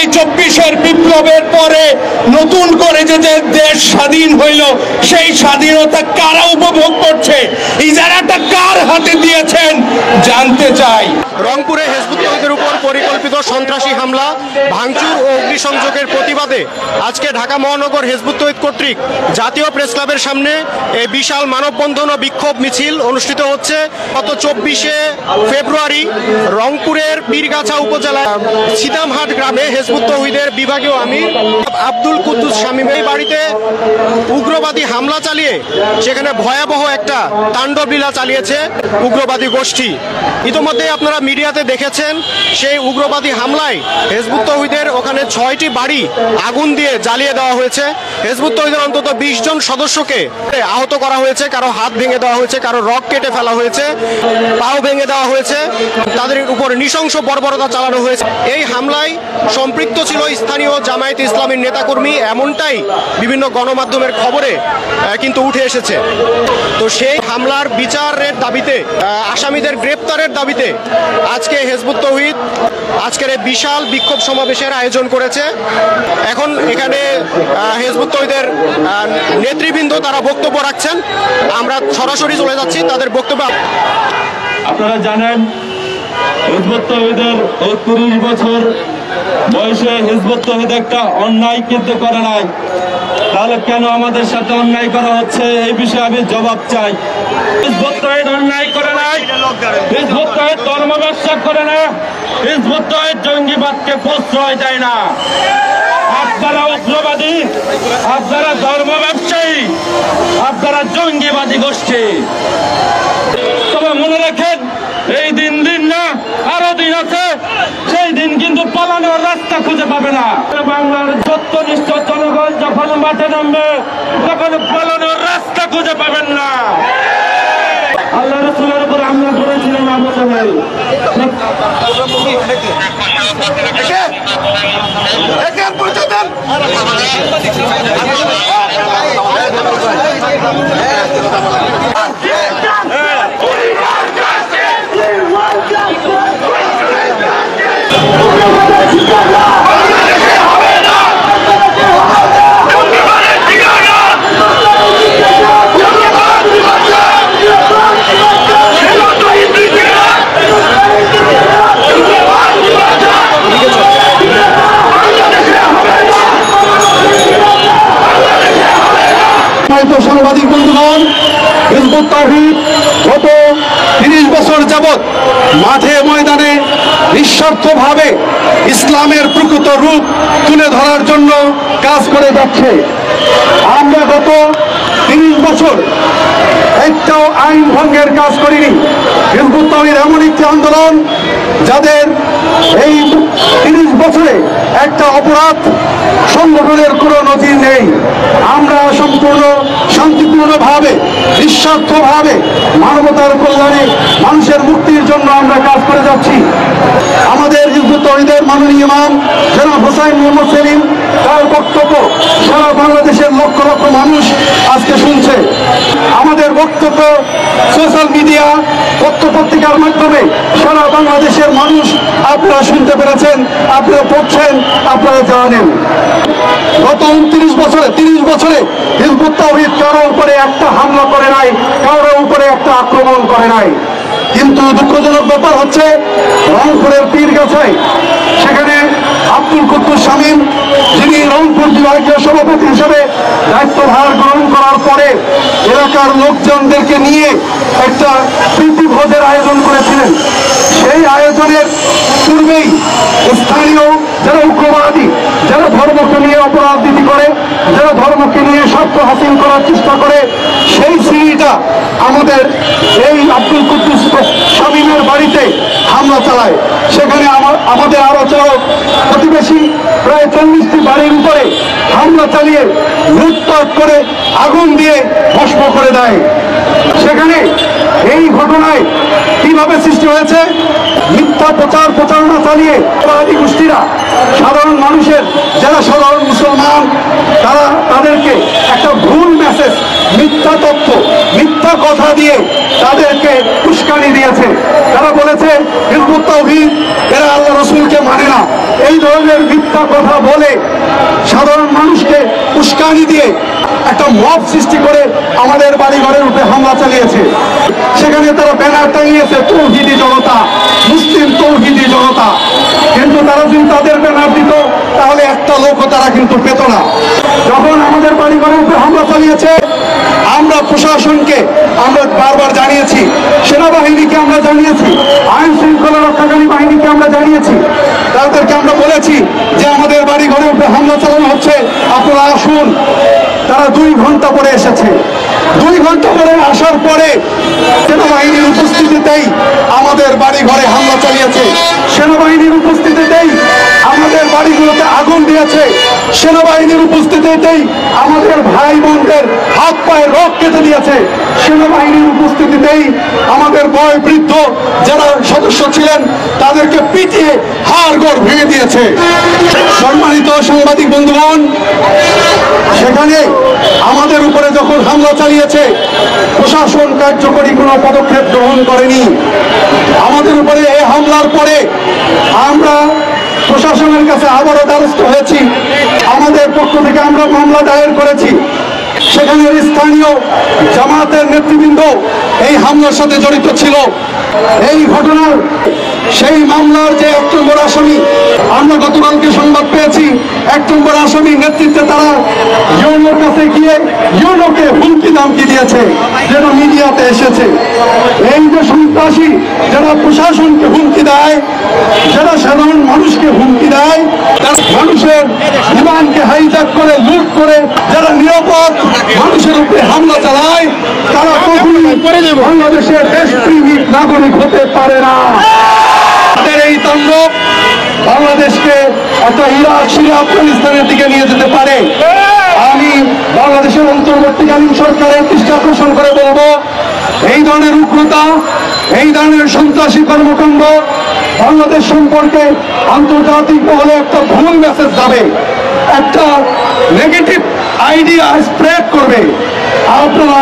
এই 24-এর বিপ্লবের পরে নতুন করে যে দেশ স্বাধীন হইল, সেই স্বাধীনতা কারা উপভোগ করছে, ইজারাটা কার হাতে দিয়েছেন জানতে চাই। রংপুরে হিজবুত তওহীদের উপর পরিকল্পিত সন্ত্রাসী হামলা, ভাঙচুর ও অগ্নিসংযোগের প্রতিবাদে আজকে ঢাকা মহানগর হিজবুত তওহীদ কর্তৃক জাতীয় প্রেস ক্লাবের সামনে এই বিশাল মানববন্ধন ও বিক্ষোভ মিছিল অনুষ্ঠিত হচ্ছে। গত 24শে ফেব্রুয়ারি রংপুরের পীরগাছা উপজেলা সিতামহাট গ্রামে হিজবুত তওহীদের বিভাগীয় আমির আব্দুল কুদ্দুস শামীমের বাড়িতে উগ্রবাদী হামলা চালিয়ে সেখানে ভয়াবহ একটা তাণ্ডবলীলা চালিয়েছে উগ্রবাদী গোষ্ঠী। ইতোমধ্যে আপনারা মিডিয়াতে দেখেছেন সেই উগ্রবাদী হামলায় হিজবুত তওহীদের ওখানে 6টি বাড়ি আগুন দিয়ে জ্বালিয়ে দেওয়া হয়েছে। হিজবুত তওহীদের অন্তত 20 জন সদস্যকে আহত করা হয়েছে, কারো হাত ভেঙে দেওয়া হয়েছে, কারো রক কেটে ফেলা হয়েছে, পাও ভেঙে দেওয়া হয়েছে, তাদের উপর নৃশংস বর্বরতা চালানো হয়েছে। এই হামলায় সম্পৃক্ত ছিল স্থানীয় জামায়াত ইসলামীর নেতাকর্মী, এমনটাই বিভিন্ন গণমাধ্যমের খবরে কিন্তু উঠে এসেছে। তো সেই হামলার বিচারের দাবিতে, আসামিদের গ্রেপ্তারের দাবিতে আজকে হিজবুত তওহীদ আজকের এই বিশাল বিক্ষোভ সমাবেশের আয়োজন করেছে। এখন এখানে হিজবুত তওহীদের নেতৃবৃন্দ তারা বক্তব্য রাখছেন, আমরা সরাসরি চলে যাচ্ছি তাদের বক্তব্য। আপনারা জানেন হিজবুত তওহীদের 30 বছর বয়সে হিজবুত তওহীদ একটা অন্যায় কিন্তু করে নাই, তাহলে কেন আমাদের সাথে অন্যায় করা হচ্ছে এই বিষয়ে আমি জবাব চাই। হিজবুত তওহীদ অন্যায় করে নাই, হিজবুত তওহীদ ধর্ম ব্যবসা করে না, হিজবুত তওহীদ জঙ্গিবাদকে প্রশ্রয় দেয় না। আপনারা উগ্রবাদী, আপনারা ধর্ম ব্যবসায়ী, আপনারা জঙ্গিবাদী গোষ্ঠী। তবে মনে রাখেন, এই দিন না আরো দিন আছে, সেই দিন কিন্তু পালানোর রাস্তা খুঁজে পাবে না। বাংলার সত্যনিষ্ঠ জনগণ যখন মাঠে নামবে তখন পালানোর রাস্তা খুঁজে পাবেন না। আল্লাহ রাসূলের উপর হামলা করেছিলেন আবু জাহেল। সাংবাদিক বন্ধুগণ, হিজবুত তওহীদ গত 30 বছর যাবৎ মাঠে ময়দানে নিঃস্বার্থভাবে ইসলামের প্রকৃত রূপ তুলে ধরার জন্য কাজ করে যাচ্ছে। আমরা গত 30 বছর একটাও আইন ভঙ্গের কাজ করিনি। হিজবুত তওহীদ এমন একটি আন্দোলন যাদের এই 30 বছরে একটা অপরাধ সংগঠনের কোনো নজির নেই। আমরা সম্পূর্ণ শান্তিপূর্ণভাবে, নিঃস্বার্থভাবে মানবতার কল্যাণে, মানুষের মুক্তির জন্য আমরা কাজ করে যাচ্ছি। আমাদের হিজবুত তওহীদের মাননীয় ইমাম জনাব হোসাইন মোহাম্মদ সেলিম, তার বক্তব্য সারা বাংলাদেশের লক্ষ লক্ষ মানুষ আজকে শুনছে। আমাদের বক্তব্য সোশ্যাল মিডিয়া, পত্রপত্রিকার মাধ্যমে সারা বাংলাদেশের মানুষ আপনারা শুনতে পেরেছেন, আপনারা পড়ছেন, আপনারা জানেন। গত 30 বছরে হিজবুত তওহীদ কারোর উপরে একটা হামলা করে নাই, কারোর উপরে একটা আক্রমণ করে নাই। কিন্তু দুঃখজনক ব্যাপার হচ্ছে, রংপুরের পীরগাছায় সেখানে আব্দুল কুদ্দুস শামীম, যিনি রংপুর বিভাগীয় সভাপতি হিসেবে দায়িত্বভার গ্রহণ করার পরে এলাকার লোকজনদেরকে নিয়ে একটা প্রীতি ভোজের আয়োজন করেছিলেন। সেই আয়োজনের পূর্বেই স্থানীয় যারা উগ্রবাদী, যারা ধর্মকে নিয়ে অপরাধনীতি করে, যারা ধর্মকে নিয়ে স্বার্থ হাসিল করার চেষ্টা করে, সেই সিঁড়িটা আমাদের এই আব্দুল কুদ্দুস শামীমের বাড়িতে হামলা চালায়। সেখানে আমাদের আরো প্রতিবেশী প্রায় 40টি বাড়ির উপরে হামলা চালিয়ে লুটপাট করে আগুন দিয়ে ভস্ম করে দেয়। সেখানে এই ঘটনায় কিভাবে সৃষ্টি হয়েছে, মিথ্যা প্রচারণা চালিয়ে অপরাধী গোষ্ঠীরা সাধারণ মানুষের, যারা সাধারণ মুসলমান, তাদেরকে একটা ভুল মেসেজ, মিথ্যা তথ্য, মিথ্যা কথা দিয়ে তাদেরকে উস্কানি দিয়েছে। তারা বলেছে হিজবুত তাওহীদ এরা আল্লাহ রাসূলকে মানে না। এই ধরনের মিথ্যা কথা বলে সাধারণ মানুষকে উস্কানি দিয়ে একটা মব সৃষ্টি করে আমাদের বাড়িঘরের উপরে হামলা চালিয়েছে। সেখানে তারা ব্যানার টাঙিয়েছে তৌহিদি জনতা, মুসলিম তৌহিদি জনতা, কিন্তু তারা যদি তাদের ব্যানার দিত তাহলে একটা লোকও তারা কিন্তু পেত না। যখন আমাদের বাড়িঘরের উপরে হামলা চালিয়েছে আমরা প্রশাসনকে আমরা বারবার জানিয়েছি, সেনাবাহিনীকে আমরা জানিয়েছি, আইন শৃঙ্খলা রক্ষাকারী বাহিনীকে আমরা জানিয়েছি, তাদেরকে আমরা বলেছি যে আমাদের বাড়ি ঘরের উপরে হামলা চালানো হচ্ছে, আপনারা আসুন। তারা 2 ঘন্টা পরে এসেছে। 2 ঘন্টা পরে আসার পরে সেনাবাহিনীর উপস্থিতিতেই আমাদের বাড়ি ঘরে হামলা চালিয়েছে। সেনাবাহিনীর উপস্থিতিতেই আমাদের বাড়িগুলোতে আগুন দিয়েছে। সেনাবাহিনীর উপস্থিতিতেই আমাদের ভাই বোনদের হাত পায়ে রক কেটে দিয়েছে। সেনাবাহিনীর উপস্থিতিতেই আমাদের বয় বৃদ্ধ যারা সদস্য ছিলেন তাদেরকে পিটিয়ে হাড়গোড় ভেঙে দিয়েছে। সম্মানিত সাংবাদিক বন্ধুগণ, সেখানে আমাদের উপরে যখন হামলা চালিয়েছে প্রশাসন কার্যকরী কোনো পদক্ষেপ গ্রহণ করেনি। আমাদের উপরে এই হামলার পরে আমরা প্রশাসনের কাছে আবারও দ্বারস্থ হয়েছি। আমাদের পক্ষ থেকে আমরা মামলা দায়ের করেছি। সেখানের স্থানীয় জামাতের নেতৃবৃন্দ এই হামলার সাথে জড়িত ছিল। এই ঘটনার সেই মামলার যে 1 নম্বর আসামি, আমরা গতকালকে সংবাদ পেয়েছি 1 নম্বর আসামির নেতৃত্বে তারা ইউনোর কাছে গিয়ে ইউনোকে হুমকি দামকি দিয়েছে, যেটা মিডিয়াতে এসেছে। এই যে সন্ত্রাসী যারা প্রশাসনকে হুমকি দেয়, যারা সাধারণ মানুষকে হুমকি দেয়, তারা মানুষের জীবনকে হাইজ্যাক করে লুট করে যারা নিরাপদ মানুষের উপরে হামলা চালায় তারা কখনোই বাংলাদেশের দেশপ্রেমিক নাগরিক হতে পারে না। তাদের এই তাণ্ডব বাংলাদেশকে একটা ইরাক, সিরিয়া, আফগানিস্তানের দিকে নিয়ে যেতে পারে। আমি বাংলাদেশের অন্তর্বর্তীকালীন সরকারের দৃষ্টি আকর্ষণ করে বলবো, এই ধরনের উগ্রতা, এই ধরনের সন্ত্রাসী কর্মকাণ্ড বাংলাদেশ সম্পর্কে আন্তর্জাতিক মহলে একটা ভুল মেসেজ যাবে, একটা নেগেটিভ আইডিয়া স্প্রেড করবে। আপনারা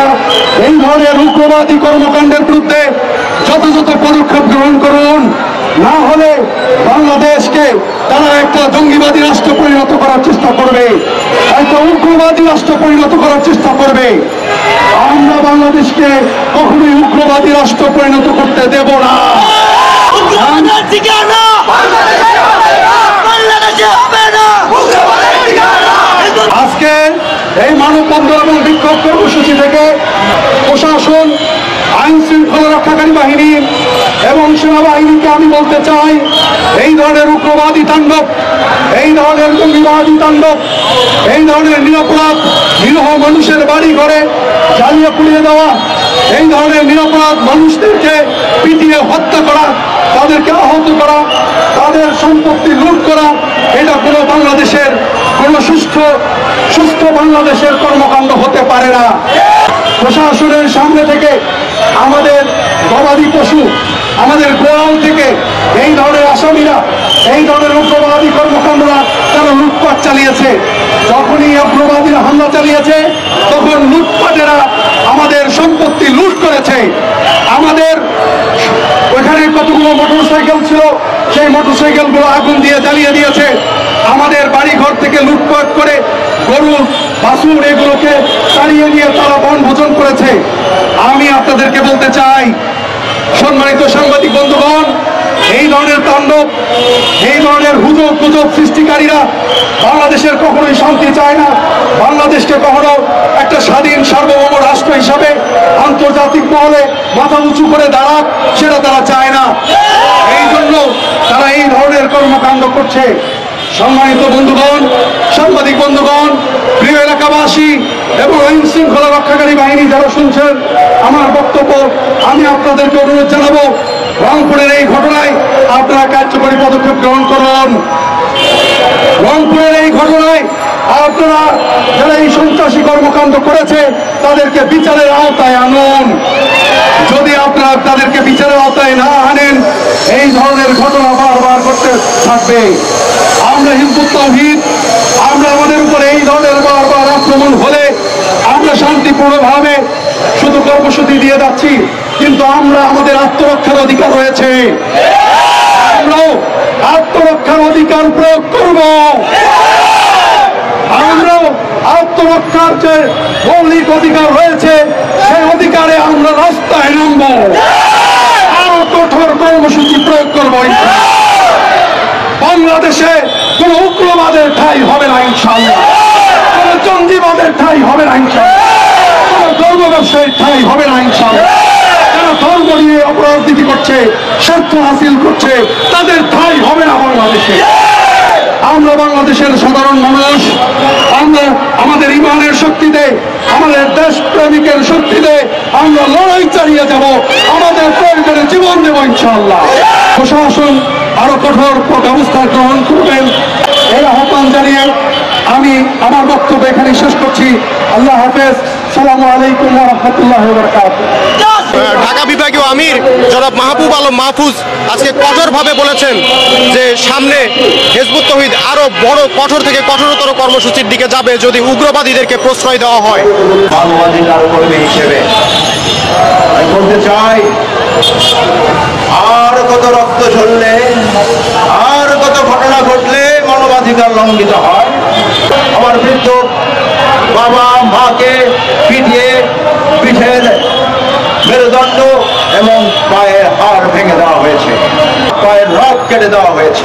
এই ধরনের উগ্রবাদী কর্মকাণ্ডের বিরুদ্ধে যথাযথ পদক্ষেপ গ্রহণ করুন, না হলে বাংলাদেশকে তারা একটা জঙ্গিবাদী রাষ্ট্র পরিণত করার চেষ্টা করবে, একটা উগ্রবাদী রাষ্ট্র পরিণত করার চেষ্টা করবে। আমরা বাংলাদেশকে কখনোই উগ্রবাদী রাষ্ট্র পরিণত করতে দেব না। আজকে এই মানববন্ধন এবং বিক্ষোভ কর্মসূচি থেকে প্রশাসন, আইন শৃঙ্খলা রক্ষাকারী বাহিনী এবং সেনাবাহিনীকে আমি বলতে চাই, এই ধরনের উগ্রবাদী তাণ্ডব, এই ধরনের জঙ্গিবাদী তাণ্ডব, এই ধরনের নিরপরাধ নিরীহ মানুষের বাড়ি ঘরে জ্বালিয়ে পুড়িয়ে দেওয়া, এই ধরনের নিরপরাধ মানুষদেরকে পিটিয়ে হত্যা করা, তাদেরকে আহত করা, তাদের সম্পত্তি লুট করা, এটা কোনো বাংলাদেশের কোনো সুস্থ বাংলাদেশের কর্মকাণ্ড হতে পারে না। প্রশাসনের সামনে থেকে আমাদের গবাদি পশু, আমাদের গোয়াল থেকে এই ধরনের আসামিরা, এই ধরনের উগ্রবাদী কর্মকাণ্ডরা তারা লুটপাট চালিয়েছে। যখনই উগ্রবাদীরা হামলা চালিয়েছে তখন লুটপাটেরা আমাদের সম্পত্তি লুট করেছে। আমাদের ওইখানে কতগুলো মোটরসাইকেল ছিল, সেই মোটরসাইকেলগুলো আগুন দিয়ে জ্বালিয়ে দিয়েছে। আমাদের বাড়ি ঘর থেকে লুটপাট করে গরু, বাছুর এগুলোকে তাড়িয়ে নিয়ে তারা বনভোজন করেছে। আমি আপনাদেরকে বলতে চাই, সম্মানিত সাংবাদিক বন্ধুগণ, এই ধরনের তাণ্ডব, এই ধরনের গুজব সৃষ্টিকারীরা বাংলাদেশের কখনোই শান্তি চায় না। বাংলাদেশকে কখনো একটা স্বাধীন সার্বভৌম রাষ্ট্র হিসাবে আন্তর্জাতিক মহলে মাথা উঁচু করে দাঁড়াক, সেটা তারা চায় না। এই জন্য তারা এই ধরনের কর্মকাণ্ড করছে। সম্মানিত বন্ধুগণ, সাংবাদিক বন্ধুগণ, প্রিয় এলাকাবাসী এবং আইন শৃঙ্খলা রক্ষাকারী বাহিনী যারা শুনছেন আমার বক্তব্য, আমি আপনাদেরকে অনুরোধ জানাবো, রংপুরের এই ঘটনায় আপনারা কার্যকরী পদক্ষেপ গ্রহণ করুন। রংপুরের এই ঘটনায় আপনারা যারা এই সন্ত্রাসী কর্মকাণ্ড করেছে তাদেরকে বিচারের আওতায় আনুন। যদি আপনারা তাদেরকে বিচারের আওতায় না আনেন, এই ধরনের ঘটনা বারবার করতে থাকবে। আমরা হিজবুত তাওহীদ, আমরা আমাদের উপরে এই ধরনের বারবার আক্রমণ হলে আমরা শান্তিপূর্ণভাবে শুধু কর্মসূচি দিয়ে যাচ্ছি, কিন্তু আমরা আমাদের আত্মরক্ষার অধিকার রয়েছে। আমরাও আত্মরক্ষার অধিকার প্রয়োগ করব। আমরা আত্মরক্ষার যে মৌলিক অধিকার রয়েছে সেই অধিকারে আমরা রাস্তায় নামব, আরো কঠোর কর্মসূচি প্রয়োগ করব। বাংলাদেশে কোন উগ্রবাদের ঠাঁই হবে না ইনশাআল্লাহ, কোন জঙ্গিবাদের ঠাঁই হবে না ইনশাআল্লাহ, কোন ধর্ম ব্যবসায়ীর ঠাঁই হবে না ইনশাআল্লাহ। যারা ধর্ম নিয়ে অপরাজনীতি করছে, স্বার্থ হাসিল করছে, তাদের ঠাঁই হবে না বাংলাদেশে। আমরা বাংলাদেশের সাধারণ মানুষ, আমরা আমাদের ইমানের শক্তিতে, আমাদের দেশ প্রেমিকের শক্তিতে আমরা লড়াই চালিয়ে যাব, আমাদের প্রয়োজনে জীবন দেব ইনশাআল্লাহ। প্রশাসন আরো কঠোর ব্যবস্থা গ্রহণ করবেন এই আহ্বান জানিয়ে আমি আমার বক্তব্য এখানে শেষ করছি। আল্লাহ হাফেজ। আসসালামু আলাইকুম ওয়া রাহমাতুল্লাহি ওয়া বারাকাতুহু। ঢাকা বিভাগীয় আমির জনাব মাহবুব আলম মাহফুজ আজকে কঠোরভাবে বলেছেন যে সামনে হিজবুত তৌহিদ আরো বড় কঠোর থেকে কঠোরতর কর্মসূচির দিকে যাবে যদি উগ্রবাদীদেরকে প্রশ্রয় দেওয়া হয়। মানবাধিকার কর্মী হিসেবে আমি বলতে চাই, আর কত রক্ত ঝরলে, আর কত ঘটনা ঘটলে মানবাধিকার লঙ্ঘিত হয়। আমার বৃদ্ধ বাবা মাকে পিটিয়ে পিঠের মেরুদণ্ড এবং পায়ের হাড় ভেঙে দেওয়া হয়েছে, পায়ের নখ কেটে দেওয়া হয়েছে।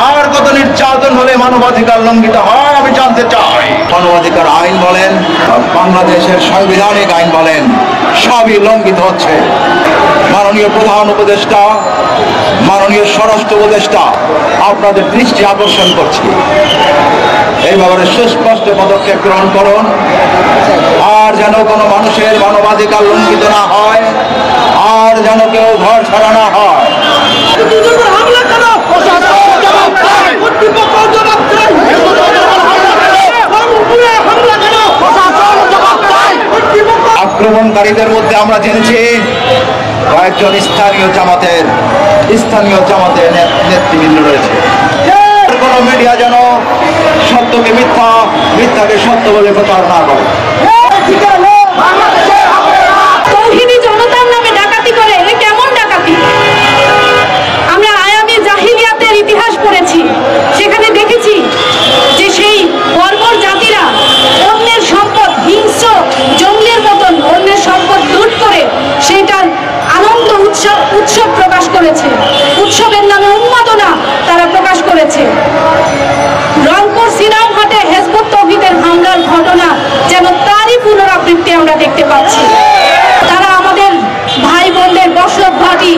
আর কত নির্যাতন হলে মানবাধিকার লঙ্ঘিত হয় আমি জানতে চাই। মানবাধিকার আইন বলেন, বাংলাদেশের সাংবিধানিক আইন বলেন, সবই লঙ্ঘিত হচ্ছে। মাননীয় প্রধান উপদেষ্টা, মাননীয় স্বরাষ্ট্র উপদেষ্টা, আপনাদের দৃষ্টি আকর্ষণ করছি, এই ব্যাপারে সুস্পষ্ট পদক্ষেপ গ্রহণ করুন। আর যেন কোনো মানুষের মানবাধিকার লঙ্ঘিত না হয়, আর যেন কেউ ঘর ছাড়া না হয়। আক্রমণকারীদের মধ্যে আমরা জেনেছি কয়েকজন স্থানীয় জামাতের নেতৃবৃন্দ রয়েছে। কোন মিডিয়া যেন সত্যকে মিথ্যা, মিথ্যাকে সত্য বলে প্রচার না করে। তৌহিদি জনতার নামে ডাকাতি করে, এ কেমন ডাকাতি? আমরা আয়ামে জাহিলিয়াতের ইতিহাস পড়েছি, সেখানে দেখেছি যে সেই বর্বর জাতিরা অন্যের সম্পদ, হিংস্র জঙ্গলের মতন অন্যের সম্পদ লুট করে সেইটার আনন্দ উৎসব প্রকাশ করেছে, উৎসবের নামে উন্মাদনা তারা প্রকাশ করেছে। রংপুর সিনামঘাটে হিজবুত তৌহিদের হামলার ঘটনা যেন তারই পুনরাবৃত্তি আমরা দেখতে পাচ্ছি। তারা আমাদের ভাই বোনদের বসতবাড়ি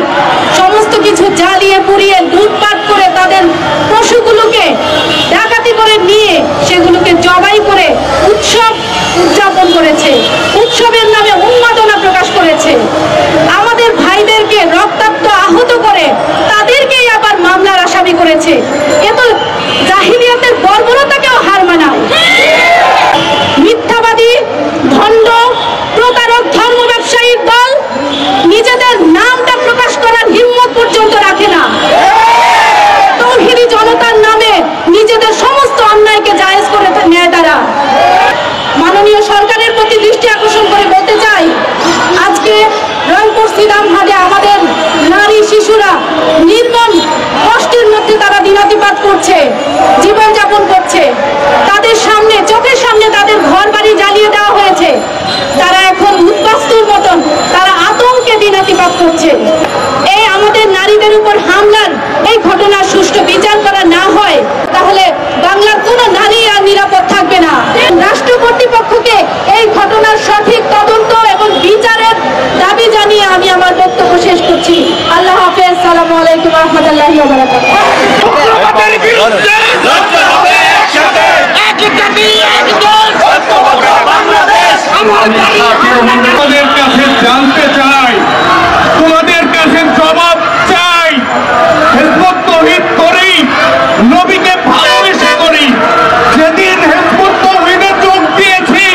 সমস্ত কিছু জ্বালিয়ে পুড়িয়ে লুটপাট করে তাদের পশুগুলোকে ডাকাতি করে নিয়ে সেগুলোকে জবাই করে উৎসব উদযাপন করেছে, উৎসবের নামে উন্মাদনা প্রকাশ করেছে। আমাদের ভাইদেরকে রক্তাক্ত আহত করে তাদেরকেই আবার মামলার আসামি করেছে। এ তো জাহিলিয়াতের বর্বরতাকেও হার মানায়। মিথ্যাবাদী, ভণ্ড, প্রতারক ধর্ম ব্যবসায়ীর দল নিজেদের নামটা প্রকাশ করার হিম্মত পর্যন্ত রাখে না। তৌহিদি জনতার নামে নিজেদের সমস্ত অন্যায়কে জায়েজ করে নেয় তারা। মাননীয় সরকারের প্রতি দৃষ্টি আকর্ষণ করে বলতে চাই, আজকে রংপুর সিনামঘাটে আমাদের নারী শিশুরা নির্মম কষ্টের মধ্যে তারা দিনাতিপাত করছে, জীবনযাপন করছে। তাদের সামনে, চোখের সামনে তাদের ঘর বাড়ি জ্বালিয়ে দেওয়া হয়েছে। তারা এখন উদ্বাস্তুর মতন তারা আতঙ্কে দিনাতিপাত করছে। এই আমাদের নারীদের উপর হামলার এই ঘটনার সুষ্ঠু বিচার করা না হয় তাহলে বাংলার কোনো নারী আর নিরাপদ থাকবে না। রাষ্ট্র কর্তৃপক্ষকে এই ঘটনার সঠিক তদন্ত এবং বিচারের দাবি জানিয়ে আমি আমার বক্তব্য শেষ করছি। আল্লাহ হাফেজ। আসসালামু আলাইকুম ওয়া রাহমাতুল্লাহি ওয়া বারাকাতুহু। তোমাদের কাছে জানতে চাই, তোমাদের কাছে জবাব চাই, হিজবুত তৌহিদ করি, নবীকে ভালোবেসে করি। যেদিন হিজবুত তৌহিদে যোগ দিয়েছি,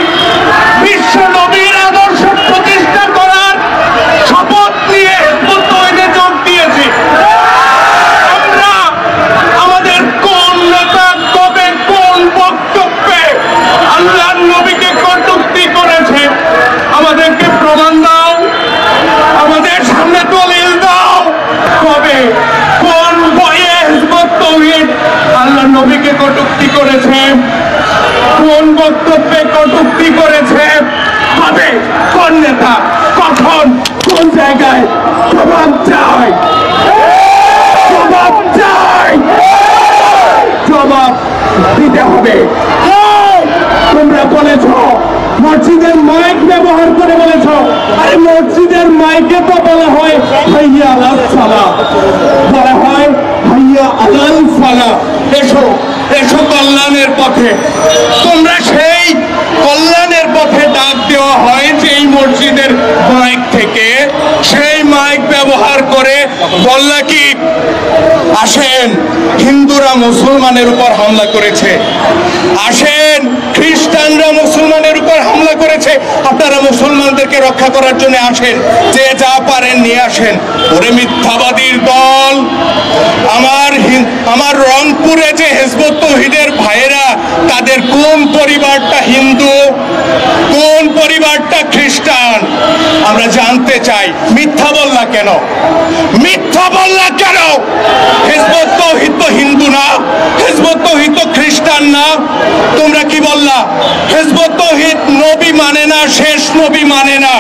বিশ্ব নবীর আদর্শ প্রতিষ্ঠা করার শপথ নিয়ে হিজবুত তৌহিদে যোগ দিয়েছি। আমরা আমাদের কোন নেতা কবে কোন বক্তব্যে আল্লাহর নবীকে কটূক্তি করেছে আমাদেরকে বক্তব্যে কটূক্তি করেছে, তবে কোন নেতা কখন কোন জায়গায় জবাব চায়, জবাব চায়, জবাব দিতে হবে। তোমরা বলেছ মসজিদের মাইক ব্যবহার করে বলেছ, আরে মসজিদের মাইকে তো বলা হয় হাইয়া আলাল সালাহ, বলা হয় হাইয়া আলাল ফালাহ, এসো এসো কল্যাণের পথে। তোমরা সেই কল্যাণের পথে ডাক দেওয়া হয় যেই মসজিদের মাইক থেকে, সেই মাইক ব্যবহার করে বললা কি আসেন হিন্দুরা মুসলমানের উপর হামলা করেছে, আসেন খ্রিস্টানরা মুসলমানের উপর হামলা করেছে, আপনারা মুসলমানদেরকে রক্ষা করার জন্য আসেন, যে যা পারেন নিয়ে আসেন। ওরে মিথ্যাবাদীর দল! আমার রংপুরে যে হিজবুত তৌহিদের ভাইয়েরা, তাদের কোন পরিবারটা হিন্দু, কোন পরিবারটা খ্রিস্টান আমরা জানতে চাই। মিথ্যা বললা কেন, মিথ্যা বললা কেন? হিজবুত তৌহিদ তো হিন্দু না, হিজবুত তৌহিদ তো খ্রিস্টান না। তোমরা কি বললা? হিজবুত তৌহিদ নবী মানে না, শেষ নবী মানে না,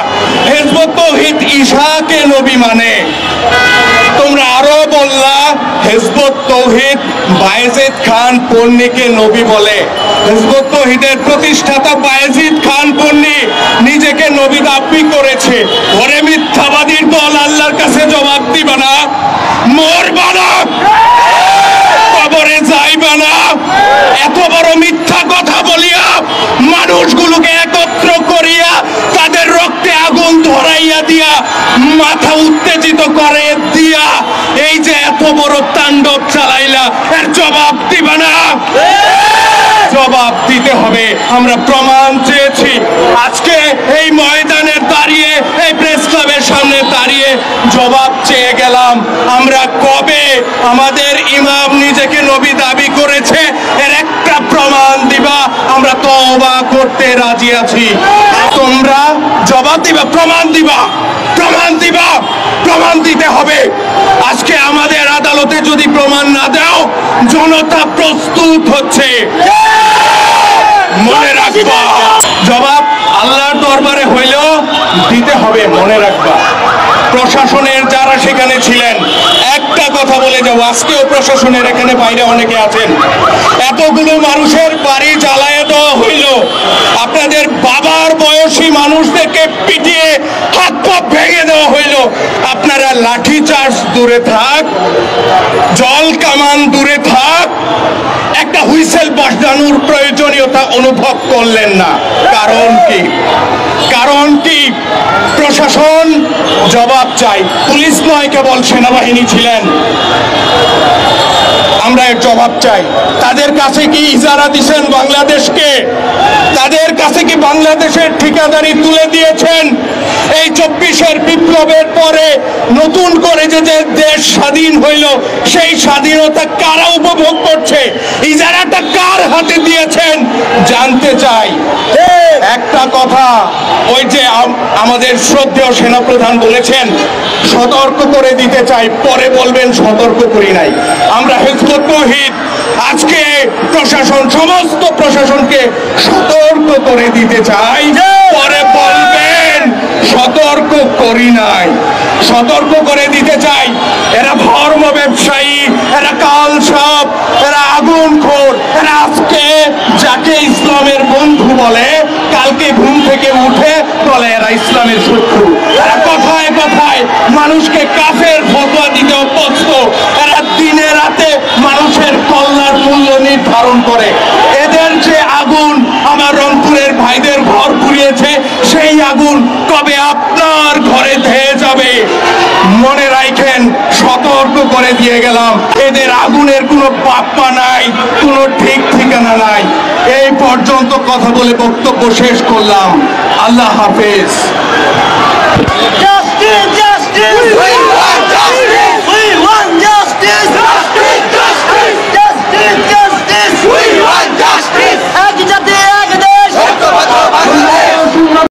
হিজবুত তৌহিদ ঈসাকে নবী মানে। তোমরা আরো বললা হিজবুত তৌহিদ বায়েজিদ খান পন্নীকে নবী বলে। হিজবুত তৌহিদের প্রতিষ্ঠাতা বায়েজিদ খান পন্নী নিজেকে নবী দাবি করেছে। ওরে মিথ্যাবাদীর দল, আল্লাহর কাছে জবাব দিবা না, মরবা না, কবরে যাইবা না। এত বড় মিথ্যা কথা বলিয়া মানুষগুলোকে একত্র করিয়া তাদের রক্তে আগুন ধরাইয়া দিয়া মাথা উত্তেজিত করে দিয়া এই যে এত বড় তাণ্ডব চালাইলা, এর জবাব দিবা না? জবাব দিতে হবে। আমরা প্রমাণ চেয়েছি, আজকে এই ময়দানে দাঁড়িয়ে, এই প্রেস ক্লাবের সামনে দাঁড়িয়ে জবাব চেয়ে গেলাম। আমরা কবে আমাদের ইমাম নিজেকে নবী দাবি করেছে এর একটা প্রমাণ দিবা, আমরা তওবা করতে রাজি আছি। তোমরা জবাব দিবা, প্রমাণ দিবা, প্রমাণ দিবা, প্রমাণ দিতে হবে। আজকে আমাদের আদালতে যদি প্রমাণ না দাও, জনতা প্রস্তুত হচ্ছে, মনে রাখবা। জবাব আল্লাহর দরবারে হইলেও দিতে হবে, মনে রাখবা। প্রশাসনের যারা সেখানে ছিলেন, একটা কথা বলে যাও, আজকেও প্রশাসনের এখানে বাইরে অনেকে আছেন, এতগুলো মানুষের বাড়ি জ্বালায় দেওয়া হইল, আপনাদের বাবার বয়সী মানুষদেরকে পিটিয়ে হাত পা ভেঙে দেওয়া হইল। আপনারা লাঠি চার্জ দূরে থাক, জল কামান দূরে থাক, একটা হুইসেল বাজানোর প্রয়োজনীয়তা অনুভব করলেন না। কারণ কি? কারণ কি? প্রশাসন জবাব চাই। পুলিশ নয়, কেবল সেনাবাহিনী ছিলেন। আমরা এর জবাব চাই। তাদের কাছে কি ইজারা দিয়েছেন বাংলাদেশকে? তাদের কাছে কি বাংলাদেশের ঠিকাদারি তুলে দিয়েছেন? এই 24-এর বিপ্লবের পরে নতুন করে যে দেশ স্বাধীন হইল, সেই স্বাধীনতা কারা উপভোগ করছে? ইজারাটা কার হাতে দিয়েছেন জানতে চাই। একটা কথা, ওই যে আমাদের শ্রদ্ধেয় সেনাপ্রধান বলেছেন, সতর্ক করে দিতে চাই, পরে বলবেন সতর্ক করি নাই। আমরা হিজবুত তৌহিদ আজকে প্রশাসন, সমস্ত প্রশাসনকে সতর্ক করে দিতে চাই, পরে বলবেন সতর্ক করি নাই। সতর্ক করে দিতে চাই, এরা ধর্ম ব্যবসায়ী, এরা কালসাপ, এরা আগুনখোর, এরা আজকে যাকে ইসলামের বন্ধু বলে, কালকে ঘুম থেকে উঠে বলে এরা ইসলামের শত্রু। এরা কথায় কথায় মানুষকে কাফের ফতোয়া দিতে অভ্যস্ত। এরা দিনে রাতে মানুষের কল্যাণ মূল্য নির্ধারণ করে। এদের যে আগুন আমার রংপুরের ভাইদের ঘর পুড়িয়েছে, সেই আগুন কবে আপনার ঘরে ধেয়ে যাবে মনে রাখেন। সতর্ক করে দিয়ে গেলাম, এদের আগুনের কোনো বাপ্পা নাই, কোনো ঠিক ঠিকানা নাই। এই পর্যন্ত কথা বলে বক্তব্য শেষ করলাম। আল্লাহ হাফেজ।